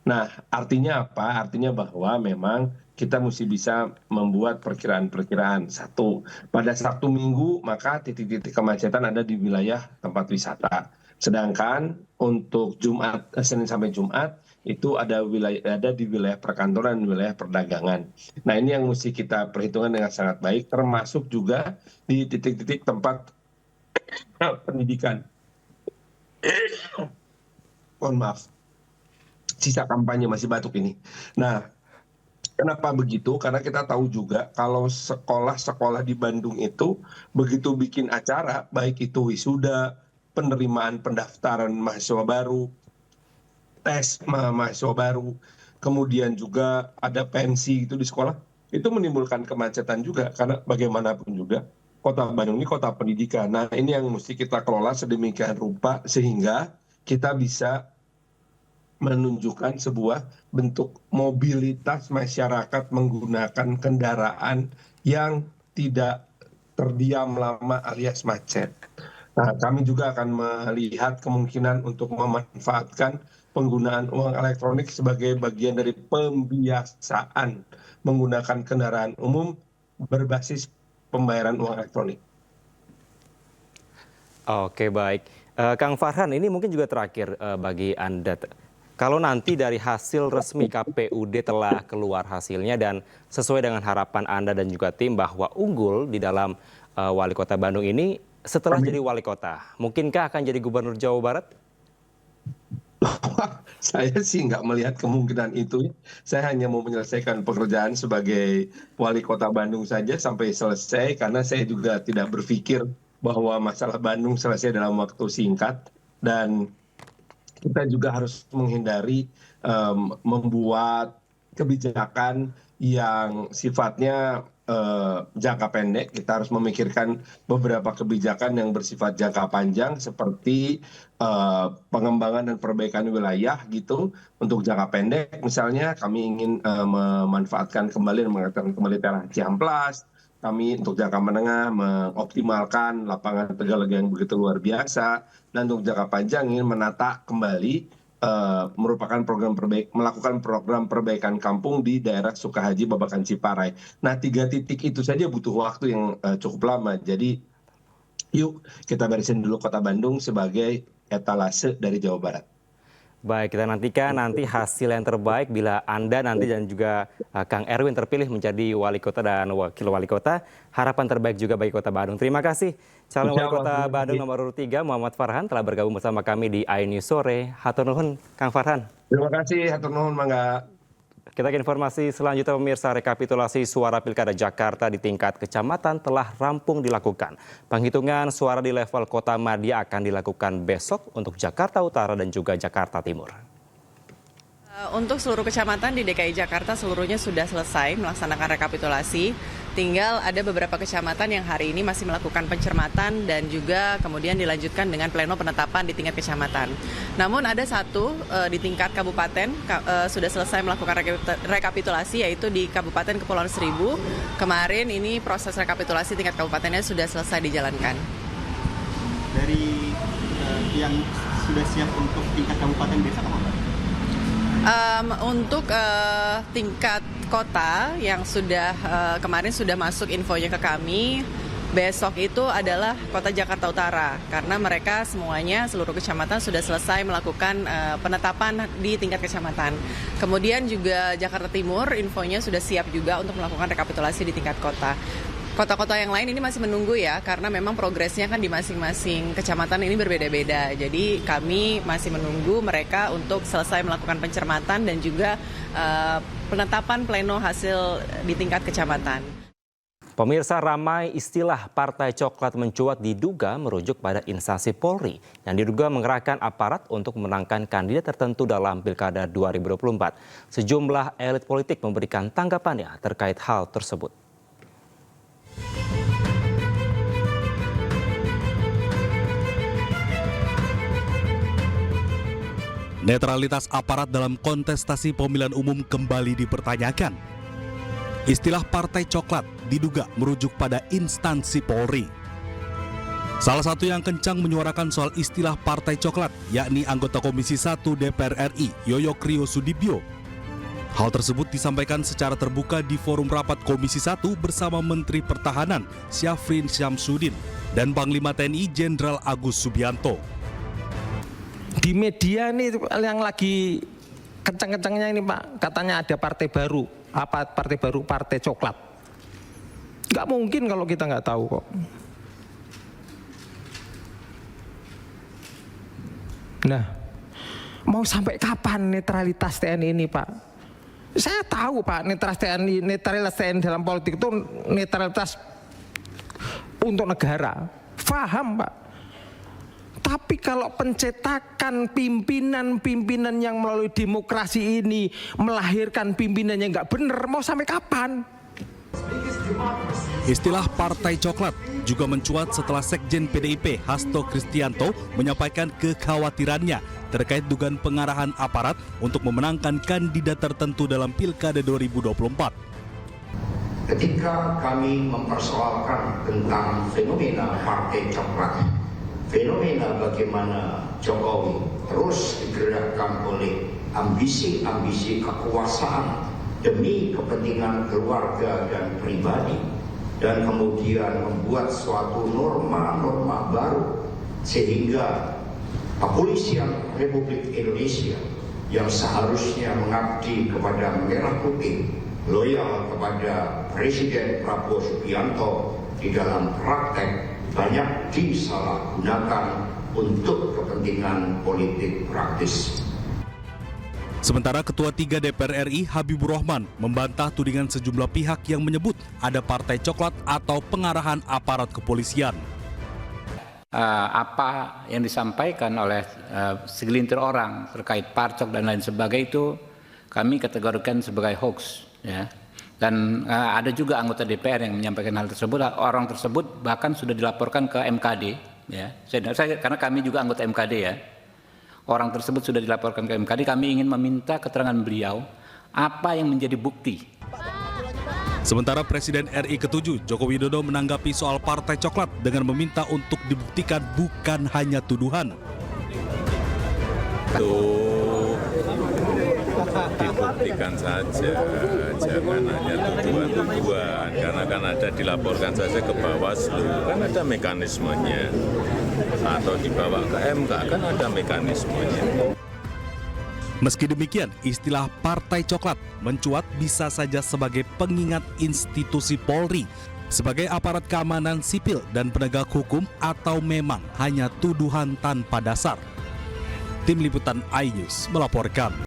Nah, artinya apa? Artinya bahwa memang kita mesti bisa membuat perkiraan-perkiraan. Satu, pada Sabtu Minggu maka titik-titik kemacetan ada di wilayah tempat wisata. Sedangkan untuk Senin sampai Jumat itu ada di wilayah perkantoran, wilayah perdagangan. Nah, ini yang mesti kita perhitungkan dengan sangat baik, termasuk juga di titik-titik tempat pendidikan. Mohon maaf, sisa kampanye masih batuk ini. Nah, kenapa begitu? Karena kita tahu juga kalau sekolah-sekolah di Bandung itu begitu bikin acara, baik itu wisuda, penerimaan pendaftaran mahasiswa baru, tes mahasiswa baru, kemudian juga ada pensi itu di sekolah, itu menimbulkan kemacetan juga karena bagaimanapun juga Kota Bandung ini kota pendidikan. Nah, ini yang mesti kita kelola sedemikian rupa sehingga kita bisa menunjukkan sebuah bentuk mobilitas masyarakat menggunakan kendaraan yang tidak terdiam lama alias macet. Nah, kami juga akan melihat kemungkinan untuk memanfaatkan penggunaan uang elektronik sebagai bagian dari pembiasaan menggunakan kendaraan umum berbasis pembayaran uang elektronik. Oke, baik. Kang Farhan, ini mungkin juga terakhir bagi Anda. Kalau nanti dari hasil resmi KPUD telah keluar hasilnya dan sesuai dengan harapan Anda dan juga tim bahwa unggul di dalam Wali Kota Bandung ini, setelah jadi wali kota, mungkinkah akan jadi gubernur Jawa Barat? Saya sih nggak melihat kemungkinan itu. Saya hanya mau menyelesaikan pekerjaan sebagai wali kota Bandung saja sampai selesai, karena saya juga tidak berpikir bahwa masalah Bandung selesai dalam waktu singkat. Dan kita juga harus menghindari membuat kebijakan yang sifatnya jangka pendek. Kita harus memikirkan beberapa kebijakan yang bersifat jangka panjang seperti pengembangan dan perbaikan wilayah gitu. Untuk jangka pendek misalnya kami ingin memanfaatkan kembali dan mengatakan kembali daerah Ciamplas. Kami untuk jangka menengah mengoptimalkan lapangan Tegalega yang begitu luar biasa, dan untuk jangka panjang ingin menata kembali melakukan program perbaikan kampung di daerah Sukahaji, Babakan, Ciparai. Nah, 3 titik itu saja butuh waktu yang cukup lama. Jadi yuk kita barisin dulu Kota Bandung sebagai etalase dari Jawa Barat. Baik, kita nantikan nanti hasil yang terbaik bila Anda nanti dan juga Kang Erwin terpilih menjadi wali kota dan wakil wali kota. Harapan terbaik juga bagi Kota Bandung. Terima kasih. Calon wali kota Bandung nomor 3 Muhammad Farhan telah bergabung bersama kami di iNews Sore. Hatur nuhun Kang Farhan. Terima kasih, hatur nuhun Mangga. Kita ke informasi selanjutnya, pemirsa. Rekapitulasi suara Pilkada Jakarta di tingkat kecamatan telah rampung dilakukan. Penghitungan suara di level Kota Madia akan dilakukan besok untuk Jakarta Utara dan juga Jakarta Timur. Untuk seluruh kecamatan di DKI Jakarta seluruhnya sudah selesai melaksanakan rekapitulasi. Tinggal ada beberapa kecamatan yang hari ini masih melakukan pencermatan dan juga kemudian dilanjutkan dengan pleno penetapan di tingkat kecamatan. Namun ada satu di tingkat kabupaten sudah selesai melakukan rekapitulasi, yaitu di Kabupaten Kepulauan Seribu. Kemarin ini proses rekapitulasi tingkat kabupatennya sudah selesai dijalankan. Dari yang sudah siap untuk tingkat kabupaten desa apa? Untuk tingkat kota yang sudah kemarin sudah masuk infonya ke kami, besok itu adalah Kota Jakarta Utara, karena mereka semuanya seluruh kecamatan sudah selesai melakukan penetapan di tingkat kecamatan. Kemudian juga Jakarta Timur infonya sudah siap juga untuk melakukan rekapitulasi di tingkat kota. Kota-kota yang lain ini masih menunggu ya, karena memang progresnya kan di masing-masing kecamatan ini berbeda-beda. Jadi kami masih menunggu mereka untuk selesai melakukan pencermatan dan juga penetapan pleno hasil di tingkat kecamatan. Pemirsa, ramai istilah Partai Coklat mencuat diduga merujuk pada instansi Polri yang diduga mengerahkan aparat untuk memenangkan kandidat tertentu dalam Pilkada 2024. Sejumlah elit politik memberikan tanggapannya terkait hal tersebut. Netralitas aparat dalam kontestasi pemilihan umum kembali dipertanyakan. Istilah Partai Coklat diduga merujuk pada instansi Polri. Salah satu yang kencang menyuarakan soal istilah Partai Coklat, yakni anggota Komisi 1 DPR RI, Yoyok Rio Sudibyo. Hal tersebut disampaikan secara terbuka di forum rapat Komisi 1 bersama Menteri Pertahanan Syafrin Syamsuddin dan Panglima TNI Jenderal Agus Subianto. Di media ini yang lagi kencang-kencangnya ini Pak, katanya ada partai baru. Apa partai baru? Partai Coklat. Nggak mungkin kalau kita nggak tahu kok. Nah, mau sampai kapan netralitas TNI ini Pak? Saya tahu Pak, netralitas TNI dalam politik itu netralitas untuk negara. Paham Pak. Tapi kalau pencetakan pimpinan-pimpinan yang melalui demokrasi ini melahirkan pimpinan yang nggak benar, mau sampai kapan? Istilah Partai Coklat juga mencuat setelah Sekjen PDIP Hasto Kristianto menyampaikan kekhawatirannya terkait dugaan pengarahan aparat untuk memenangkan kandidat tertentu dalam Pilkada 2024. Ketika kami mempersoalkan tentang fenomena Partai Coklat, fenomena bagaimana Jokowi terus digerakkan oleh ambisi-ambisi kekuasaan demi kepentingan keluarga dan pribadi, dan kemudian membuat suatu norma-norma baru sehingga kepolisian Republik Indonesia yang seharusnya mengabdi kepada merah putih, loyal kepada Presiden Prabowo Subianto, di dalam praktek banyak disalahgunakan untuk kepentingan politik praktis. Sementara Ketua 3 DPR RI Habibur Rahman membantah tudingan sejumlah pihak yang menyebut ada Partai Coklat atau pengarahan aparat kepolisian. Apa yang disampaikan oleh segelintir orang terkait parcok dan lain sebagainya itu kami kategorikan sebagai hoax, ya. Dan ada juga anggota DPR yang menyampaikan hal tersebut. Orang tersebut bahkan sudah dilaporkan ke MKD, ya. Karena kami juga anggota MKD, ya. Orang tersebut sudah dilaporkan ke MKD. Kami ingin meminta keterangan beliau apa yang menjadi bukti. Sementara Presiden RI ke-7 Joko Widodo menanggapi soal Partai Coklat dengan meminta untuk dibuktikan bukan hanya tuduhan. Dibuktikan saja, jangan hanya tuduhan-tuduhan, karena kan ada dilaporkan saja ke Bawaslu, kan ada mekanismenya, atau dibawa ke MK, kan ada mekanismenya. Meski demikian, istilah Partai Coklat mencuat bisa saja sebagai pengingat institusi Polri, sebagai aparat keamanan sipil dan penegak hukum, atau memang hanya tuduhan tanpa dasar. Tim Liputan iNews melaporkan.